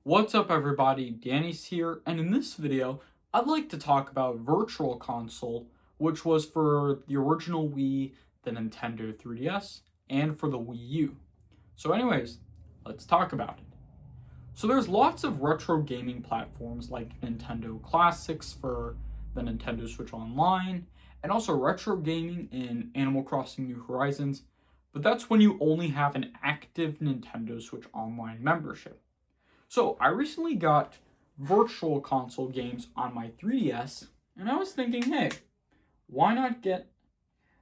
What's up everybody, Danny's here, and in this video, I'd like to talk about Virtual Console, which was for the original Wii, the Nintendo 3DS, and for the Wii U. So anyways, let's talk about it. So there's lots of retro gaming platforms like Nintendo Classics for the Nintendo Switch Online, and also retro gaming in Animal Crossing New Horizons, but that's when you only have an active Nintendo Switch Online membership. So I recently got Virtual Console games on my 3DS, and I was thinking, hey, why not get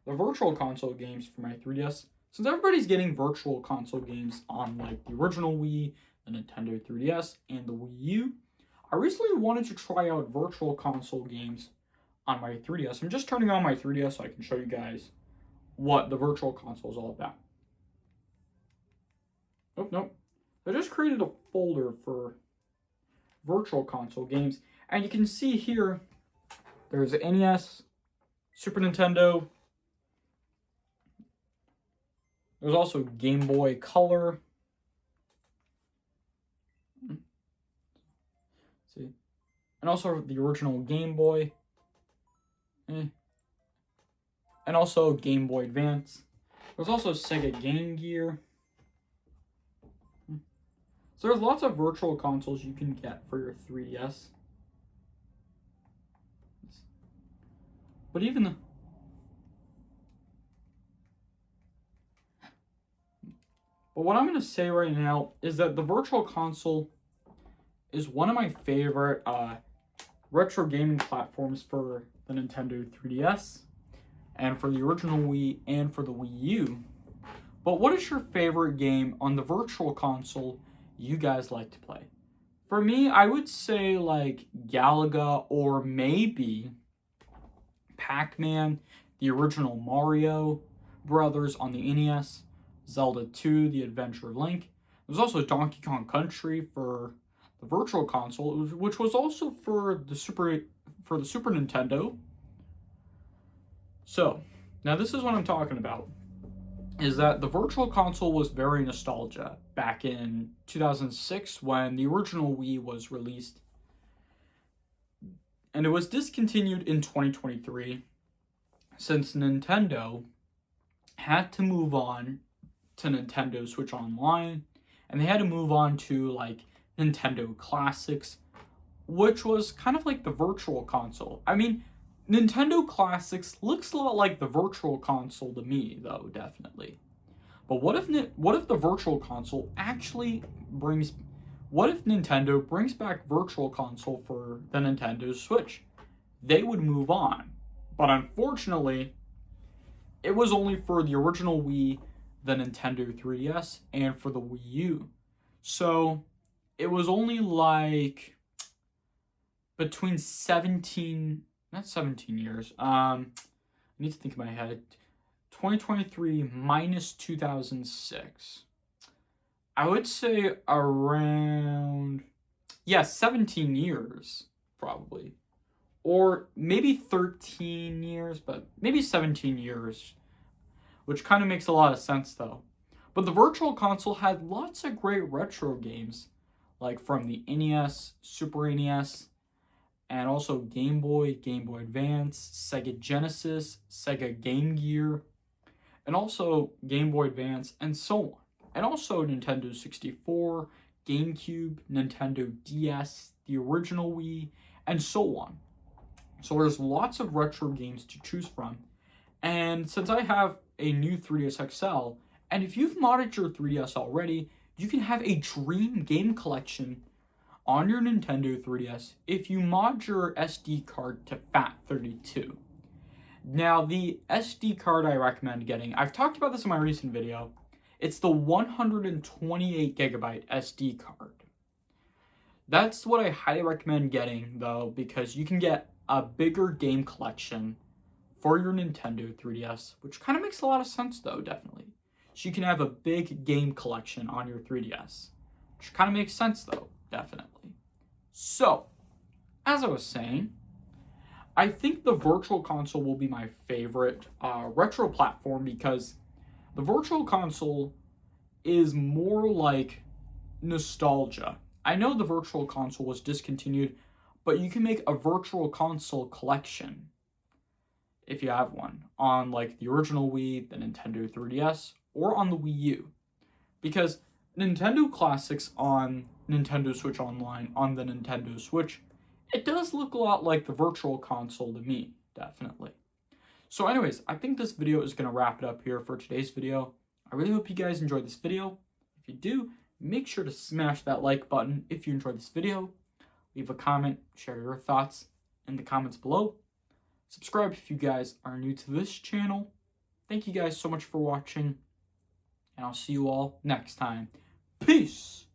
the Virtual Console games for my 3DS? Since everybody's getting Virtual Console games on like the original Wii, the Nintendo 3DS, and the Wii U, I recently wanted to try out Virtual Console games on my 3DS. I'm just turning on my 3DS so I can show you guys what the Virtual Console is all about. Oh, nope. I just created a folder for Virtual Console games, and you can see here there's NES, Super Nintendo, there's also Game Boy Color, see, and also the original Game Boy, and also Game Boy Advance. There's also Sega Game Gear. So there's lots of virtual consoles you can get for your 3DS. But what I'm going to say right now is that the Virtual Console is one of my favorite retro gaming platforms for the Nintendo 3DS, and for the original Wii, and for the Wii U. But what is your favorite game on the Virtual Console you guys like to play? For me, I would say like Galaga, or maybe Pac-Man, the original Mario Brothers on the NES, Zelda 2, The Adventure of Link. There's also Donkey Kong Country for the Virtual Console, which was also for the Super Nintendo. So, now this is what I'm talking about, is that the Virtual Console was very nostalgia back in 2006 when the original Wii was released. And it was discontinued in 2023 since Nintendo had to move on to Nintendo Switch Online, and they had to move on to like Nintendo Classics, which was kind of like the Virtual Console. I mean, Nintendo Classics looks a lot like the Virtual Console to me, though, definitely. But what if the Virtual Console actually brings... What if Nintendo brings back Virtual Console for the Nintendo Switch? They would move on. But unfortunately, it was only for the original Wii, the Nintendo 3DS, and for the Wii U. So, it was only like between 17 years. I need to think in my head. 2023 minus 2006. I would say around, 17 years, probably. Or maybe 13 years, but maybe 17 years. Which kind of makes a lot of sense, though. But the Virtual Console had lots of great retro games, like from the NES, Super NES, and also Game Boy, Game Boy Advance, Sega Genesis, Sega Game Gear, and also Game Boy Advance, and so on. And also Nintendo 64, GameCube, Nintendo DS, the original Wii, and so on. So there's lots of retro games to choose from. And since I have a new 3DS XL, and if you've modded your 3DS already, you can have a dream game collection on your Nintendo 3DS if you mod your SD card to FAT32. Now, the SD card I recommend getting, I've talked about this in my recent video, it's the 128 gigabyte SD card. That's what I highly recommend getting, though, because you can get a bigger game collection for your Nintendo 3DS, which kind of makes a lot of sense, though, definitely. So you can have a big game collection on your 3DS, which kind of makes sense, though, definitely. So, as I was saying, I think the Virtual Console will be my favorite retro platform because the Virtual Console is more like nostalgia. I know the Virtual Console was discontinued, but you can make a Virtual Console collection if you have one on like the original Wii, the Nintendo 3DS, or on the Wii U. Because Nintendo Classics on Nintendo Switch Online on the Nintendo Switch, it does look a lot like the Virtual Console to me, definitely. So anyways, I think this video is going to wrap it up here for today's video. I really hope you guys enjoyed this video. If you do, make sure to smash that like button if you enjoyed this video. Leave a comment, share your thoughts in the comments below. Subscribe if you guys are new to this channel. Thank you guys so much for watching, and I'll see you all next time. Peace!